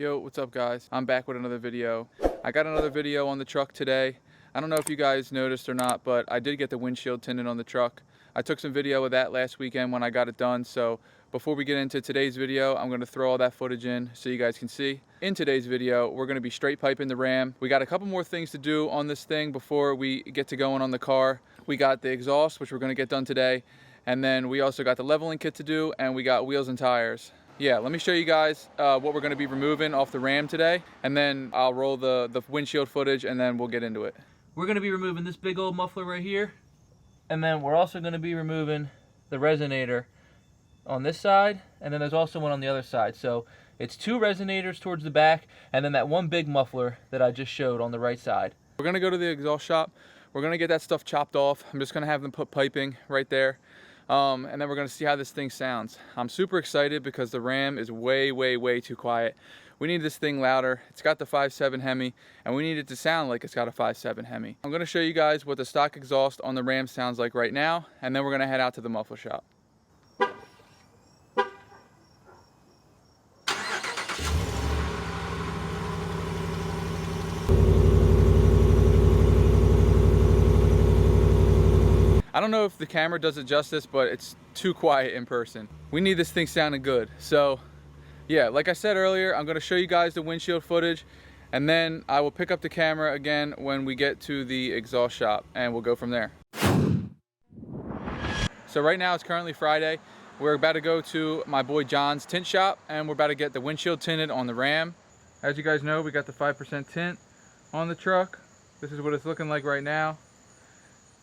Yo, what's up guys? I'm back with another video. I got another video on the truck today. I don't know if you guys noticed or not, but I did get the windshield tinted on the truck. I took some video of that last weekend when I got it done, so before we get into today's video, I'm going to throw all that footage in so you guys can see. In today's video, we're going to be straight piping the ram. We got a couple more things to do on this thing before we get to going on the car. We got the exhaust, which we're going to get done today, and then we also got the leveling kit to do, and we got wheels and tires. Yeah, let me show you guys what we're going to be removing off the Ram today, and then I'll roll the windshield footage, and then we'll get into it. We're going to be removing this big old muffler right here, and then we're also going to be removing the resonator on this side, and then there's also one on the other side. So it's two resonators towards the back, and then that one big muffler that I just showed on the right side. We're going to go to the exhaust shop. We're going to get that stuff chopped off. I'm just going to have them put piping right there. And then we're going to see how this thing sounds. I'm super excited because the Ram is way too quiet. We need this thing louder. It's got the 5.7 Hemi, and we need it to sound like it's got a 5.7 Hemi. I'm going to show you guys what the stock exhaust on the Ram sounds like right now, and then we're going to head out to the muffler shop. I don't know if the camera does it justice, but it's too quiet in person. We need this thing sounding good. So yeah, like I said earlier, I'm gonna show you guys the windshield footage, and then I will pick up the camera again when we get to the exhaust shop, and we'll go from there. So right now it's currently Friday. We're about to go to my boy John's tint shop, and we're about to get the windshield tinted on the Ram. As you guys know, we got the 5% tint on the truck. This is what it's looking like right now.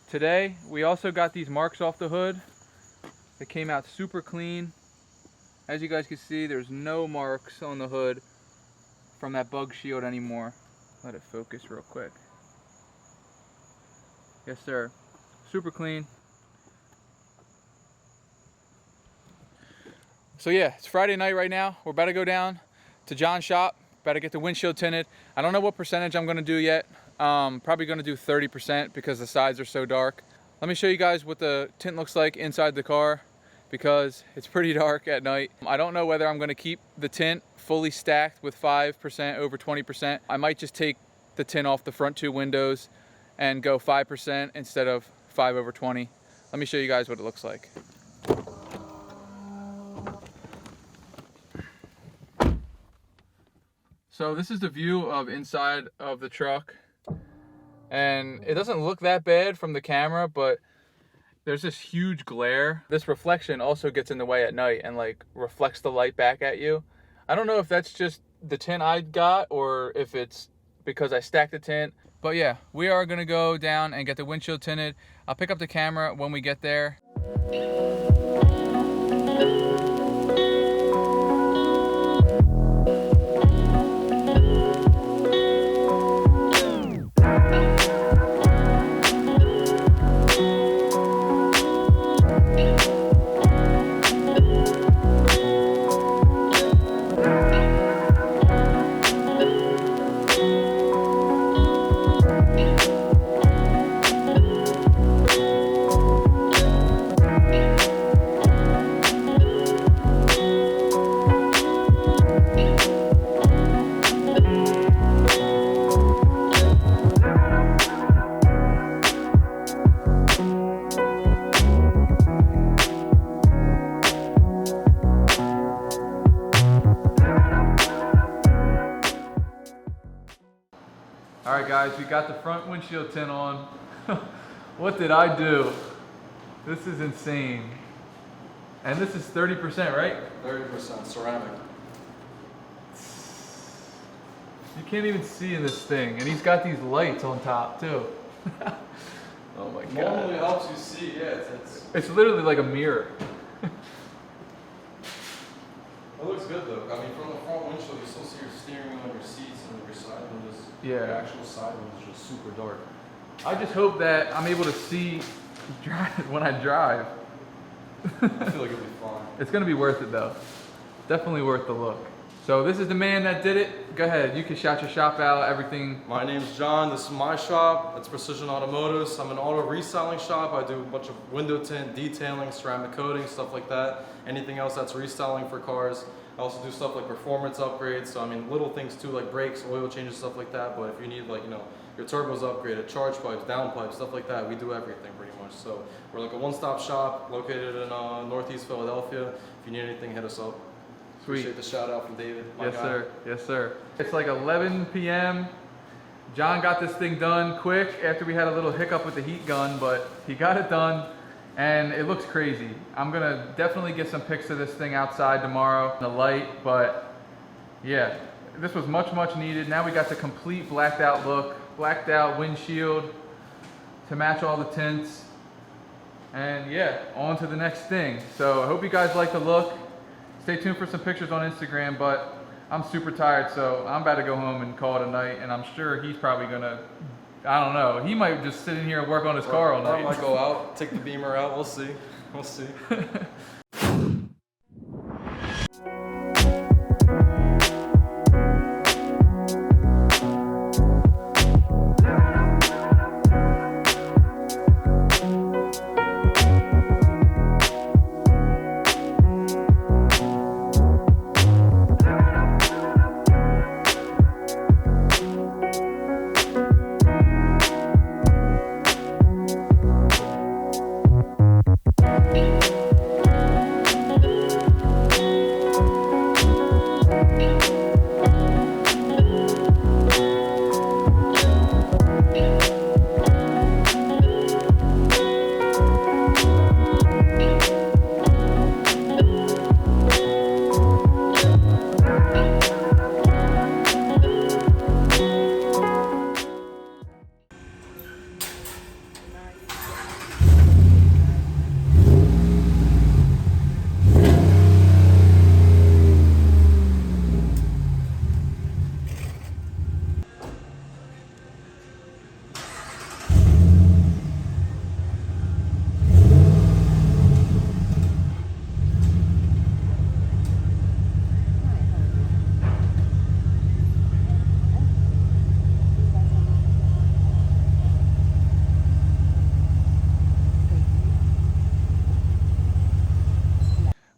Today, we also got these marks off the hood. They came out super clean. As you guys can see, there's no marks on the hood from that bug shield anymore. Let it focus real quick. Yes, sir. Super clean. So yeah, it's Friday night right now. We're about to go down to John's shop. About to get the windshield tinted. I don't know what percentage I'm going to do yet. Probably going to do 30% because the sides are so dark. Let me show you guys what the tint looks like inside the car because it's pretty dark at night. I don't know whether I'm going to keep the tint fully stacked with 5% over 20%. I might just take the tint off the front two windows and go 5% instead of 5 over 20. Let me show you guys what it looks like. So this is the view of inside of the truck. And it doesn't look that bad from the camera, but there's this huge glare. This reflection also gets in the way at night and like reflects the light back at you. I don't know if that's just the tint I got or if it's because I stacked the tint. But yeah, we are gonna go down and get the windshield tinted. I'll pick up the camera when we get there. Alright guys, we got the front windshield tint on. What did I do? This is insane. And this is 30%, right? 30% ceramic. You can't even see in this thing. And he's got these lights on top too. Oh my god. Normally helps you see, yeah. It's literally like a mirror. It looks good though. I mean, from the front windshield, you still see your steering wheel and your seats and your side windows. Yeah. The actual side window is just super dark. I just hope that I'm able to see when I drive. I feel like it'll be fine. It's gonna be worth it though. Definitely worth the look. So this is the man that did it. Go ahead, you can shout your shop out, everything. My name's John, this is my shop. It's Precision Automotives. I'm an auto restyling shop. I do a bunch of window tint, detailing, ceramic coating, stuff like that. Anything else that's restyling for cars. I also do stuff like performance upgrades, so I mean little things too, like brakes, oil changes, stuff like that. But if you need, like, you know, your turbos upgraded, charge pipes, down pipes, stuff like that, we do everything pretty much. So we're like a one-stop shop located in Northeast Philadelphia. If you need anything, hit us up. Sweet. Appreciate the shout out from David. Yes, sir. Yes, sir. It's like 11 p.m. John got this thing done quick after we had a little hiccup with the heat gun, but he got it done and it looks crazy. I'm gonna definitely get some pics of this thing outside tomorrow in the light, but yeah, this was much needed. Now we got the complete blacked out look, blacked out windshield to match all the tints. And yeah, on to the next thing. So I hope you guys like the look. Stay tuned for some pictures on Instagram, but I'm super tired, so I'm about to go home and call it a night, and I'm sure he's probably gonna, I don't know, he might just sit in here and work on his car all night. I might go out, take the Beamer out, we'll see. We'll see.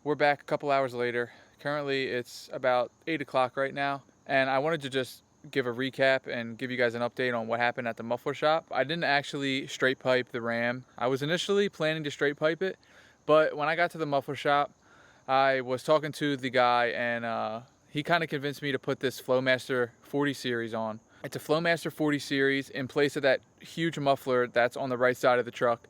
We're back a couple hours later. Currently it's about 8 o'clock right now, and I wanted to just give a recap and give you guys an update on what happened at the muffler shop. I didn't actually straight pipe the Ram. I was initially planning to straight pipe it, but when I got to the muffler shop, I was talking to the guy, and he kind of convinced me to put this Flowmaster 40 series on. It's a Flowmaster 40 series in place of that huge muffler that's on the right side of the truck,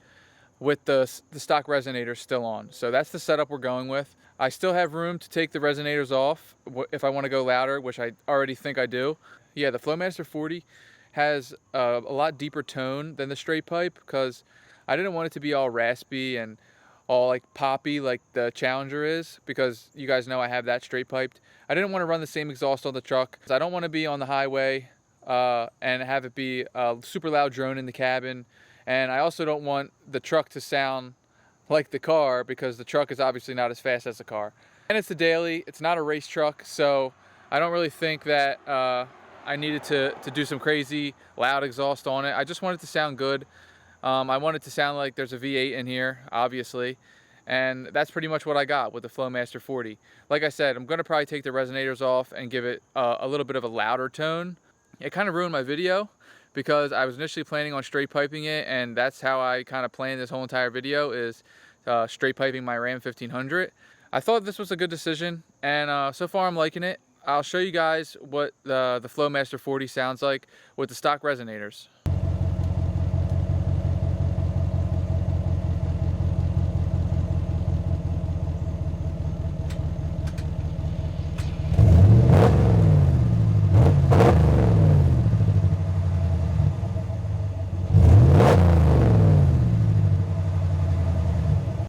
with the stock resonators still on. So that's the setup we're going with. I still have room to take the resonators off if I want to go louder, which I already think I do. Yeah, the Flowmaster 40 has a lot deeper tone than the straight pipe, because I didn't want it to be all raspy and all like poppy like the Challenger is, because you guys know I have that straight piped. I didn't want to run the same exhaust on the truck. I don't want to be on the highway and have it be a super loud drone in the cabin. And I also don't want the truck to sound like the car, because the truck is obviously not as fast as the car. And it's a daily, it's not a race truck, so I don't really think that I needed to do some crazy loud exhaust on it. I just want it to sound good. I want it to sound like there's a V8 in here, obviously. And that's pretty much what I got with the Flowmaster 40. Like I said, I'm gonna probably take the resonators off and give it a little bit of a louder tone. It kind of ruined my video, because I was initially planning on straight piping it, and that's how I kind of planned this whole entire video, is straight piping my Ram 1500. I thought this was a good decision, and so far I'm liking it. I'll show you guys what the Flowmaster 40 sounds like with the stock resonators.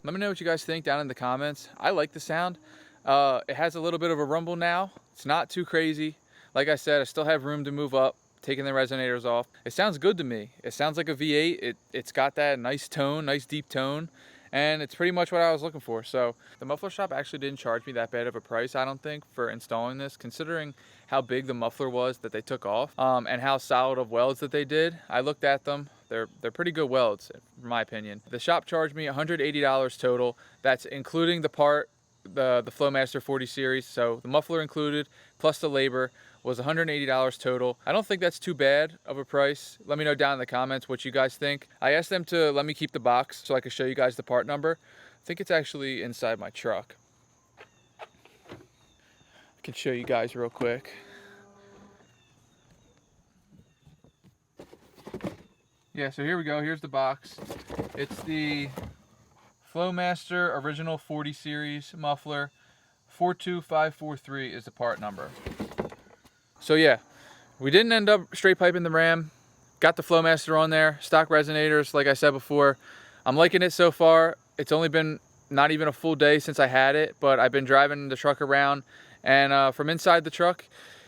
Let me know what you guys think down in the comments. I like the sound. It has a little bit of a rumble now. It's not too crazy. Like I said, I still have room to move up, taking the resonators off. It sounds good to me. It sounds like a V8. It's got that nice tone, nice deep tone, and it's pretty much what I was looking for. So the muffler shop actually didn't charge me that bad of a price, I don't think, for installing this, considering how big the muffler was that they took off, and how solid of welds that they did. I looked at them. They're pretty good welds, in my opinion. The shop charged me $180 total. That's including the part the Flowmaster 40 series. So the muffler included, plus the labor, was $180 total. I don't think that's too bad of a price. Let me know down in the comments what you guys think. I asked them to let me keep the box so I could show you guys the part number. I think it's actually inside my truck. I can show you guys real quick. Yeah, so here we go. Here's the box. It's the Flowmaster original 40 series muffler. 42543 is the part number. So yeah, we didn't end up straight piping the ram. Got the Flowmaster on there, stock resonators, like I said before. I'm liking it so far. It's only been not even a full day since I had it, but I've been driving the truck around, and from inside the truck,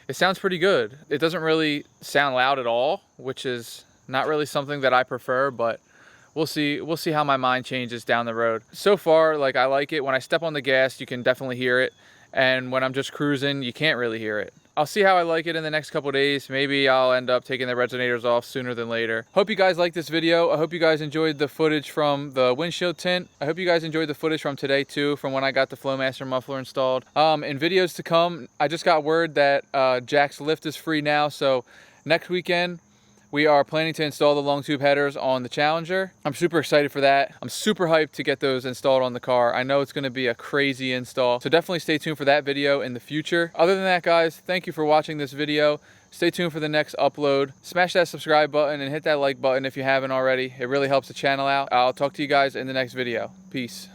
it sounds pretty good. It doesn't really sound loud at all, which is not really something that I prefer, but we'll see how my mind changes down the road. So far, like, I like it. When I step on the gas, you can definitely hear it, and when I'm just cruising, you can't really hear it. I'll see how I like it in the next couple days. Maybe I'll end up taking the resonators off sooner than later. Hope you guys liked this video. I hope you guys enjoyed the footage from the windshield tint. I hope you guys enjoyed the footage from today too, from when I got the Flowmaster muffler installed. In videos to come, I just got word that Jack's lift is free now, so next weekend we are planning to install the long tube headers on the Challenger. I'm super excited for that. I'm super hyped to get those installed on the car. I know it's gonna be a crazy install, so definitely stay tuned for that video in the future. Other than that, guys, thank you for watching this video. Stay tuned for the next upload. Smash that subscribe button and hit that like button if you haven't already. It really helps the channel out. I'll talk to you guys in the next video. Peace.